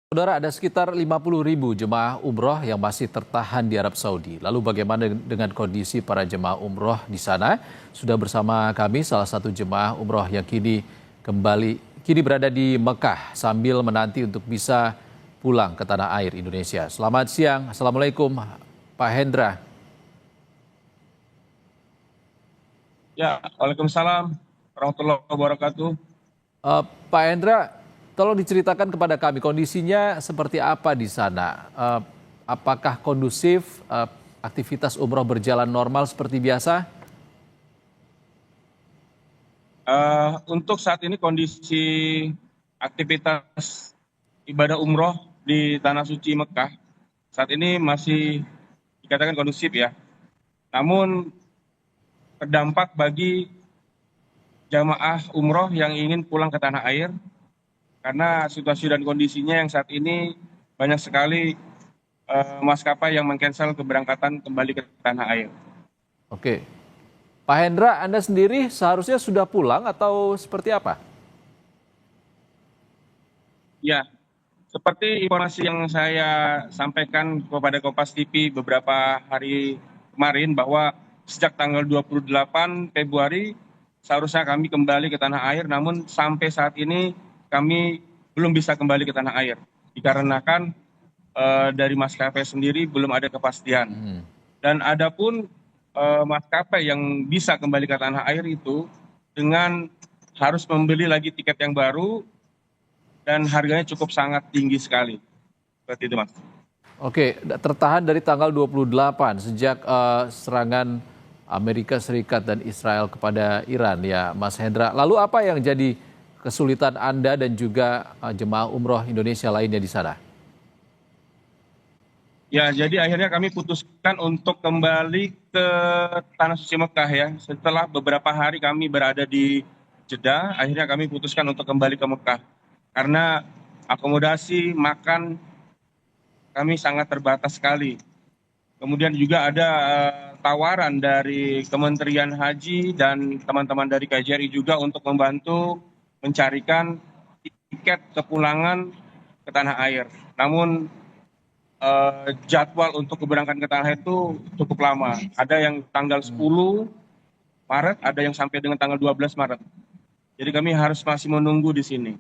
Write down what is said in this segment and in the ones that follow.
Saudara, ada sekitar 50.000 jemaah umroh yang masih tertahan di Arab Saudi. Lalu bagaimana dengan kondisi para jemaah umroh di sana? Sudah bersama kami salah satu jemaah umroh yang kini berada di Mekah sambil menanti untuk bisa pulang ke tanah air Indonesia. Selamat siang, Assalamualaikum Pak Hendra. Ya, Waalaikumsalam warahmatullahi wabarakatuh. Pak Hendra, tolong diceritakan kepada kami kondisinya seperti apa di sana. Apakah kondusif, aktivitas umroh berjalan normal seperti biasa? Untuk saat ini kondisi aktivitas ibadah umroh di Tanah Suci Mekah saat ini masih dikatakan kondusif ya. Namun terdampak bagi jamaah umroh yang ingin pulang ke tanah air karena situasi dan kondisinya yang saat ini banyak sekali maskapai yang mengcancel keberangkatan kembali ke tanah air. Oke. Pak Hendra, Anda sendiri seharusnya sudah pulang atau seperti apa? Ya, seperti informasi yang saya sampaikan kepada Kompas TV beberapa hari kemarin bahwa sejak tanggal 28 Februari seharusnya kami kembali ke tanah air, namun sampai saat ini kami belum bisa kembali ke tanah air dikarenakan dari maskapai sendiri belum ada kepastian. Dan adapun maskapai yang bisa kembali ke tanah air itu dengan harus membeli lagi tiket yang baru dan harganya cukup sangat tinggi sekali. Seperti itu, Mas. Oke, tertahan dari tanggal 28 sejak serangan Amerika Serikat dan Israel kepada Iran ya, Mas Hendra. Lalu apa yang jadi kesulitan Anda dan juga jemaah umroh Indonesia lainnya di sana? Ya, jadi akhirnya kami putuskan untuk kembali ke Tanah Suci Mekah ya. Setelah beberapa hari kami berada di Jeddah, akhirnya kami putuskan untuk kembali ke Mekah. Karena akomodasi, makan, kami sangat terbatas sekali. Kemudian juga ada tawaran dari Kementerian Haji dan teman-teman dari KJRI juga untuk membantu mencarikan tiket kepulangan ke tanah air. Namun jadwal untuk keberangkatan ke tanah air itu cukup lama. Ada yang tanggal 10 Maret, ada yang sampai dengan tanggal 12 Maret. Jadi kami harus masih menunggu di sini.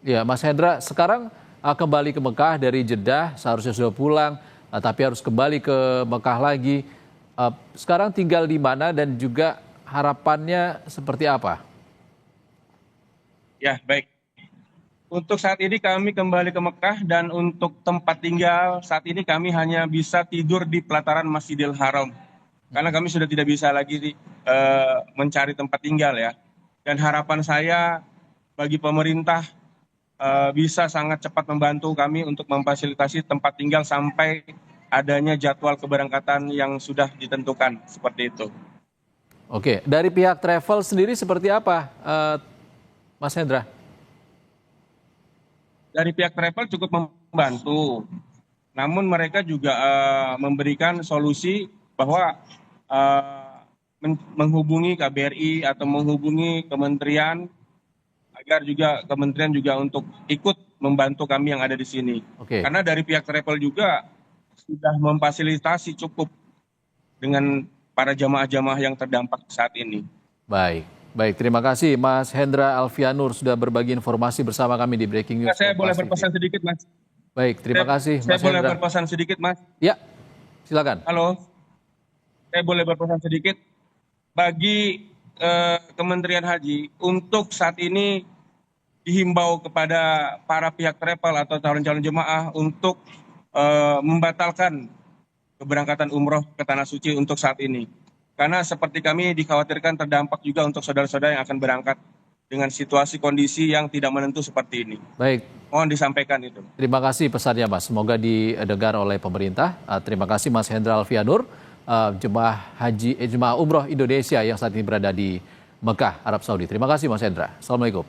Ya, Mas Hendra, sekarang kembali ke Mekah dari Jeddah, seharusnya sudah pulang, tapi harus kembali ke Mekah lagi. Sekarang tinggal di mana dan juga harapannya seperti apa? Ya, baik. Untuk saat ini kami kembali ke Mekah dan untuk tempat tinggal saat ini kami hanya bisa tidur di pelataran Masjidil Haram. Karena kami sudah tidak bisa lagi mencari tempat tinggal ya. Dan harapan saya bagi pemerintah bisa sangat cepat membantu kami untuk memfasilitasi tempat tinggal sampai adanya jadwal keberangkatan yang sudah ditentukan, seperti itu. Oke, dari pihak travel sendiri seperti apa, Mas Hendra? Dari pihak travel cukup membantu, namun mereka juga memberikan solusi bahwa menghubungi KBRI atau menghubungi kementerian agar juga kementerian juga untuk ikut membantu kami yang ada di sini. Oke. Karena dari pihak travel juga sudah memfasilitasi cukup dengan para jamaah-jamaah yang terdampak saat ini. Baik, baik. Terima kasih Mas Hendra Alfianur sudah berbagi informasi bersama kami di Breaking News Saya boleh Kompas TV. berpesan sedikit, Mas? Baik, terima kasih Saya Mas boleh Hendra. berpesan sedikit, Mas? Ya, silakan. Halo, saya boleh berpesan sedikit bagi Kementerian Haji untuk saat ini dihimbau kepada para pihak travel atau calon-calon jemaah untuk membatalkan keberangkatan umroh ke Tanah Suci untuk saat ini. Karena seperti kami dikhawatirkan terdampak juga untuk saudara-saudara yang akan berangkat dengan situasi kondisi yang tidak menentu seperti ini. Baik, Mohon disampaikan itu. terima kasih pesannya Mas. Semoga didengar oleh pemerintah. Terima kasih Mas Hendra Alfianur, jemaah umroh Indonesia yang saat ini berada di Mekah, Arab Saudi. Terima kasih Mas Hendra. Assalamualaikum.